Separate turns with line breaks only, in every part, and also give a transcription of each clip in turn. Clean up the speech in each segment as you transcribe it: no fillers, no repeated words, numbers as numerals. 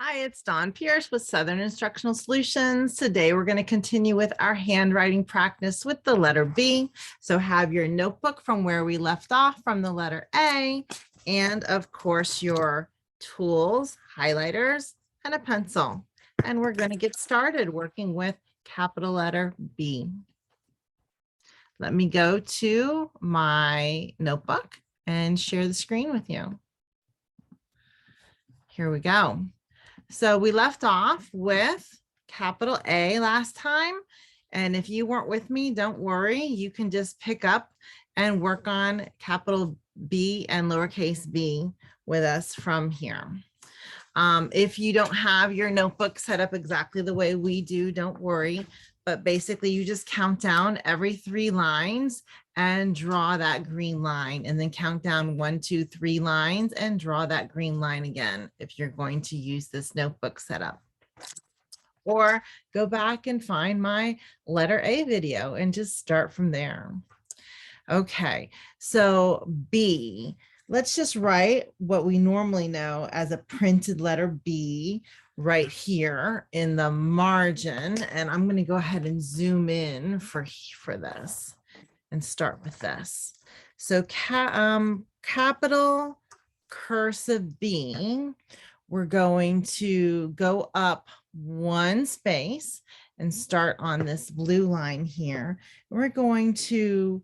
Hi, it's Dawn Pearce with Southern Instructional Solutions. Today, we're going to continue with our handwriting practice with the letter B. So have your notebook from where we left off from the letter A, and of course, your tools, highlighters, and a pencil. And we're going to get started working with capital letter B. Let me go to my notebook and share the screen with you. Here we go. So we left off with capital A last time. And if you weren't with me, don't worry. You can just pick up and work on capital B and lowercase b with us from here. If you don't have your notebook set up exactly the way we do, don't worry. But basically, you just count down every 3 lines and draw that green line, and then count down 1, 2, 3 lines and draw that green line again if you're going to use this notebook setup. Or go back and find my letter A video and just start from there. Okay, so B. Let's just write what we normally know as a printed letter B right here in the margin. And I'm going to go ahead and zoom in for this and start with this. So capital cursive B, we're going to go up 1 space and start on this blue line here. We're going to,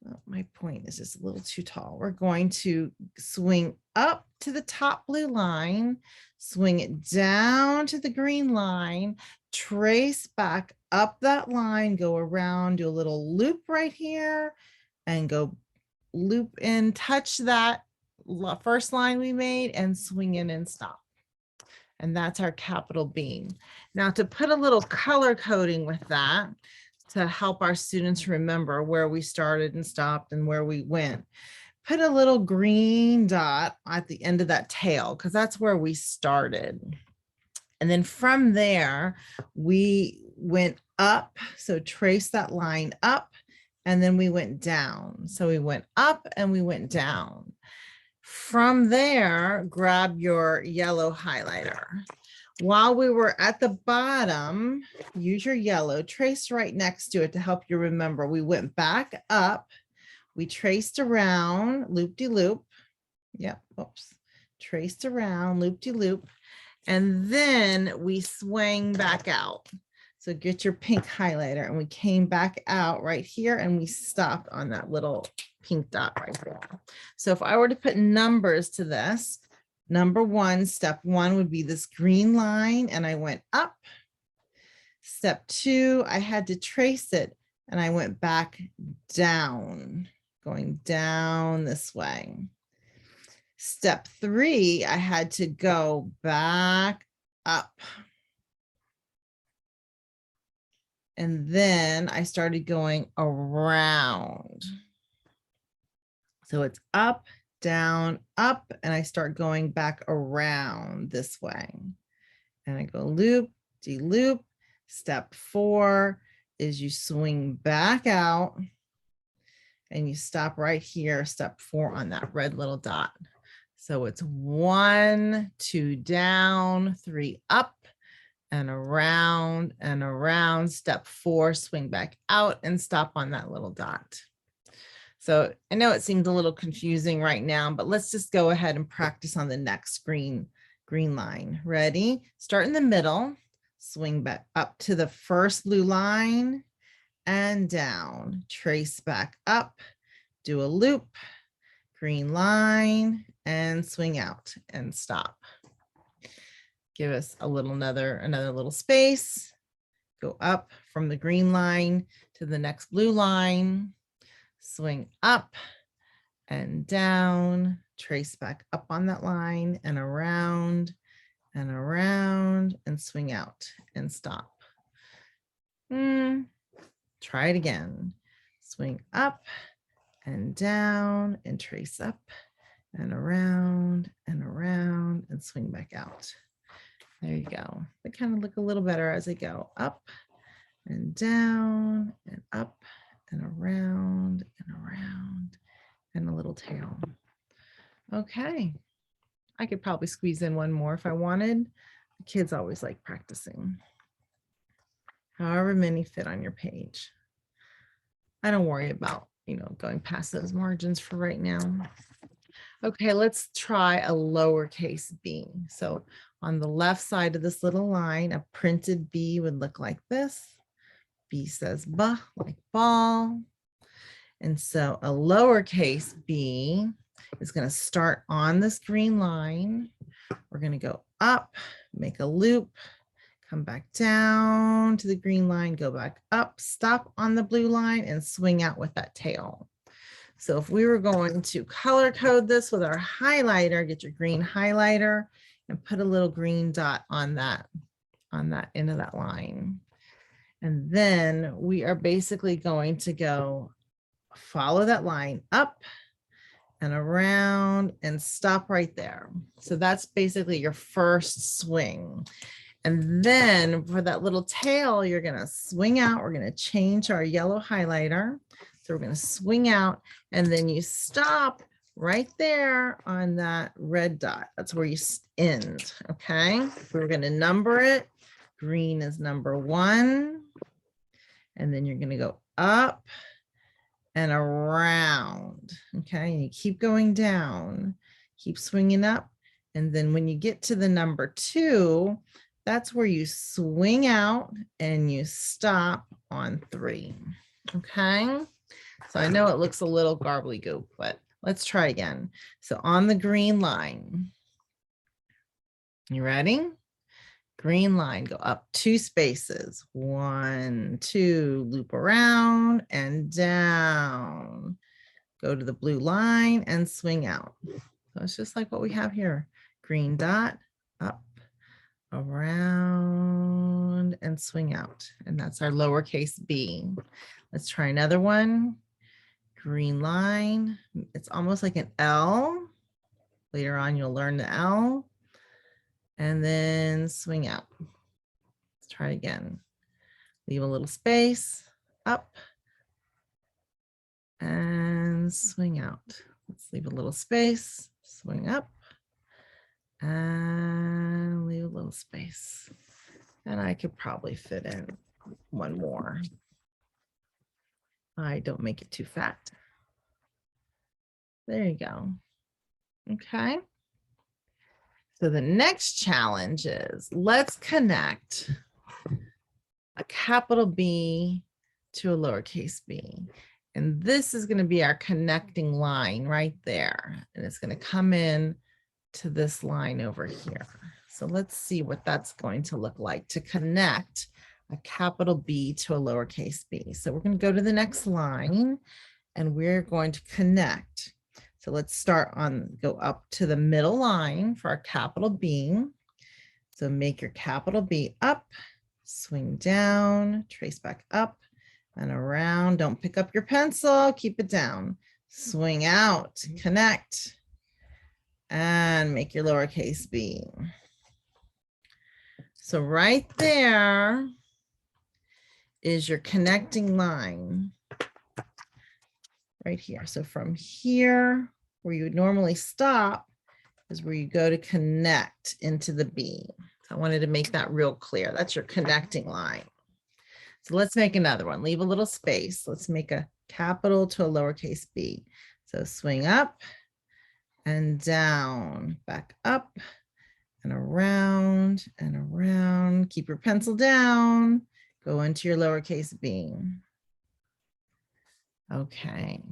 oh, my point is just a little too tall. We're going to swing up to the top blue line, swing it down to the green line, trace back up that line, go around, do a little loop right here, and go loop in, touch that first line we made, and swing in and stop. And that's our capital B. Now, to put a little color coding with that, to help our students remember where we started and stopped and where we went, put a little green dot at the end of that tail, because that's where we started. And then from there, we went up. So trace that line up, and then we went down. So we went up and we went down. From there, grab your yellow highlighter. While we were at the bottom, use your yellow, trace right next to it to help you remember. We went back up, we traced around, loop-de-loop. Yep, oops. Traced around, loop-de-loop. And then we swang back out. So get your pink highlighter, and we came back out right here and we stopped on that little pink dot right there. So if I were to put numbers to this, number 1, step 1 would be this green line, and I went up. Step 2, I had to trace it, and I went back down, going down this way. Step 3, I had to go back up. And then I started going around. So it's up, down, up, and I start going back around this way. And I go loop, de-loop. Step 4 is you swing back out and you stop right here, step 4 on that red little dot. So it's 1, 2 down, 3 up, and around and around. Step 4, swing back out and stop on that little dot. So I know it seems a little confusing right now, but let's just go ahead and practice on the next green line. Ready? Start in the middle, swing back up to the first blue line and down, trace back up, do a loop, green line, and swing out and stop. Give us a little another little space. Go up from the green line to the next blue line. Swing up and down. Trace back up on that line and around and swing out and stop. Try it again. Swing up and down and trace up and around and swing back out. There you go. They kind of look a little better as I go up and down and up and around and a little tail. Okay. I could probably squeeze in one more if I wanted. The kids always like practicing. However many fit on your page. I don't worry about, going past those margins for right now. Okay, let's try a lowercase b. So on the left side of this little line, a printed B would look like this. B says B, like ball. And so a lowercase b is going to start on this green line. We're going to go up, make a loop, come back down to the green line, go back up, stop on the blue line, and swing out with that tail. So if we were going to color code this with our highlighter, get your green highlighter and put a little green dot on that end of that line. And then we are basically going to go follow that line up and around and stop right there. So that's basically your first swing. And then for that little tail, you're going to swing out. We're going to change our yellow highlighter. So we're going to swing out and then you stop right there on that red dot. That's where you end. Okay. We're going to number it. Green is number 1. And then you're going to go up and around. Okay. And you keep going down, keep swinging up. And then when you get to the number 2, that's where you swing out and you stop on 3. Okay. So I know it looks a little gobbledygook, but let's try again. So on the green line, you ready? Green line, go up 2 spaces, 1, 2, loop around and down. Go to the blue line and swing out. So it's just like what we have here. Green dot, up, around, and swing out. And that's our lowercase b. Let's try another one. Green line, it's almost like an L. Later on, you'll learn the L. And then swing out. Let's try again. Leave a little space, up, and swing out. Let's leave a little space, swing up, and leave a little space. And I could probably fit in one more. I don't make it too fat. There you go. Okay. So the next challenge is let's connect a capital B to a lowercase b. And this is going to be our connecting line right there. And it's going to come in to this line over here. So let's see what that's going to look like to connect a capital B to a lowercase b. So we're going to go to the next line and we're going to connect. So let's start go up to the middle line for our capital B. So make your capital B up, swing down, trace back up and around. Don't pick up your pencil, keep it down. Swing out, connect, and make your lowercase b. So right there is your connecting line. Right here. So from here, where you would normally stop is where you go to connect into the B. So I wanted to make that real clear. That's your connecting line. So let's make another one. Leave a little space. Let's make a capital to a lowercase b. So swing up and down, back up and around and around. Keep your pencil down. Go into your lowercase b. Okay.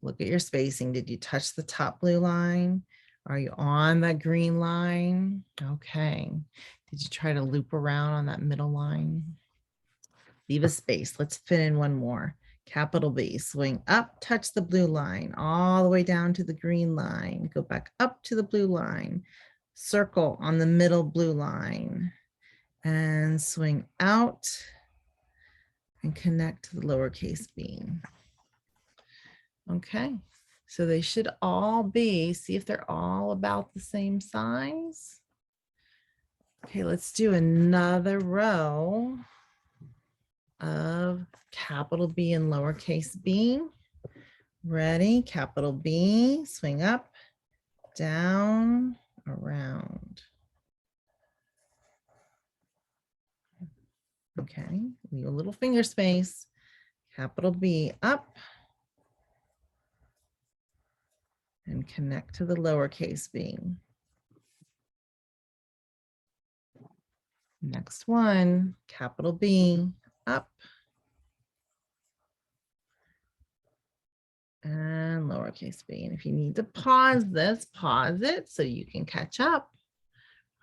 Look at your spacing. Did you touch the top blue line? Are you on that green line? Okay. Did you try to loop around on that middle line? Leave a space. Let's fit in one more. Capital B, swing up, touch the blue line, all the way down to the green line. Go back up to the blue line. Circle on the middle blue line and swing out and connect to the lowercase b. Okay, so they should all be, see if they're all about the same size. Okay, let's do another row of capital B and lowercase b. Ready? Capital B, swing up, down, around. Okay, leave a little finger space. Capital B up. And connect to the lowercase b. Next one, capital B up. And lowercase b. And if you need to pause this, pause it so you can catch up.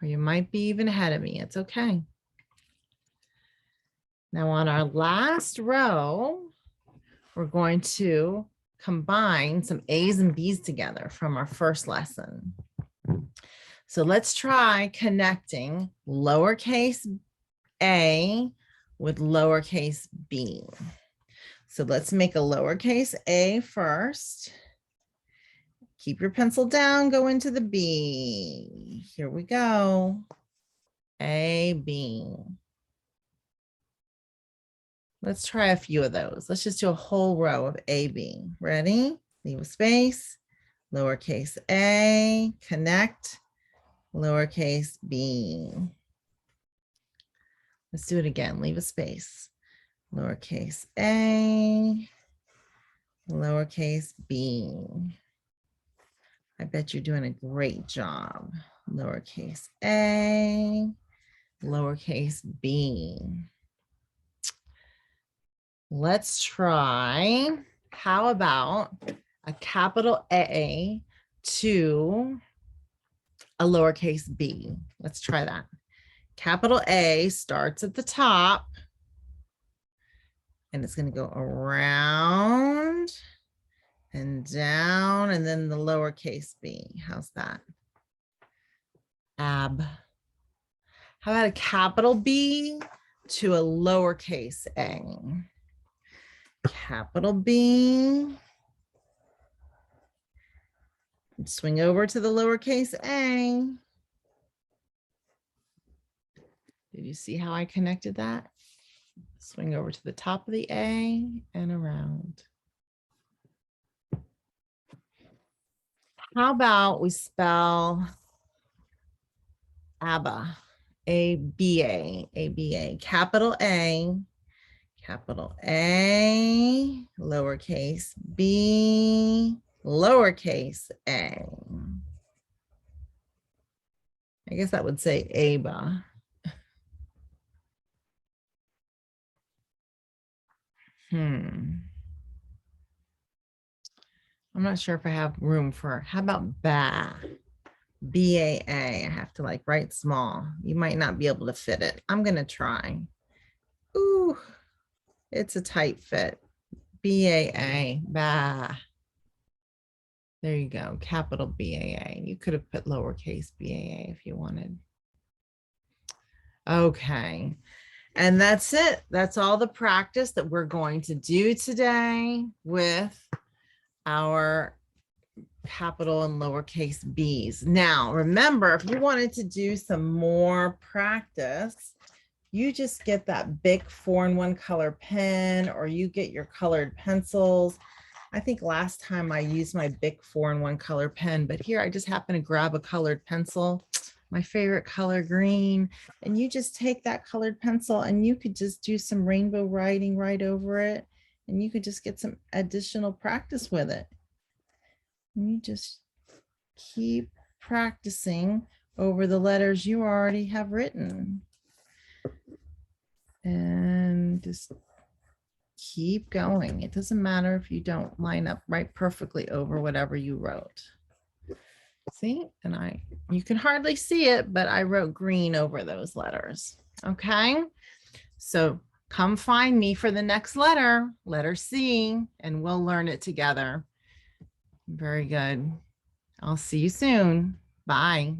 Or you might be even ahead of me. It's okay. Now on our last row, we're going to combine some A's and B's together from our first lesson. So let's try connecting lowercase a with lowercase b. So let's make a lowercase a first. Keep your pencil down, go into the B. Here we go. A, B. Let's try a few of those. Let's just do a whole row of A, B. Ready? Leave a space. Lowercase a, connect, lowercase b. Let's do it again. Leave a space. Lowercase a, lowercase b. I bet you're doing a great job. Lowercase a, lowercase b. Let's try, how about a capital A to a lowercase b? Let's try that. Capital A starts at the top and it's going to go around and down and then the lowercase b. How's that? Ab. How about a capital B to a lowercase a? Capital B. Swing over to the lowercase a. Did you see how I connected that? Swing over to the top of the A and around. How about we spell ABBA, A-B-A, A-B-A, capital A, lowercase b, lowercase a. I guess that would say ABBA. I'm not sure if I have room for, how about BA? B-A-A. I have to like write small. You might not be able to fit it. I'm going to try. Ooh, it's a tight fit. B-A-A, bah. There you go, capital B-A-A. You could have put lowercase B-A-A if you wanted. Okay, and that's it. That's all the practice that we're going to do today with our capital and lowercase b's. Now, remember, if you wanted to do some more practice, you just get that big 4-in-1 color pen or you get your colored pencils. I think last time I used my big 4-in-1 color pen, but here I just happen to grab a colored pencil, my favorite color, green, and you just take that colored pencil and you could just do some rainbow writing right over it, and you could just get some additional practice with it. And you just keep practicing over the letters you already have written. And just keep going. It doesn't matter if you don't line up right perfectly over whatever you wrote. See, and you can hardly see it, but I wrote green over those letters. Okay, so come find me for the next letter, letter C, and we'll learn it together. Very good. I'll see you soon. Bye.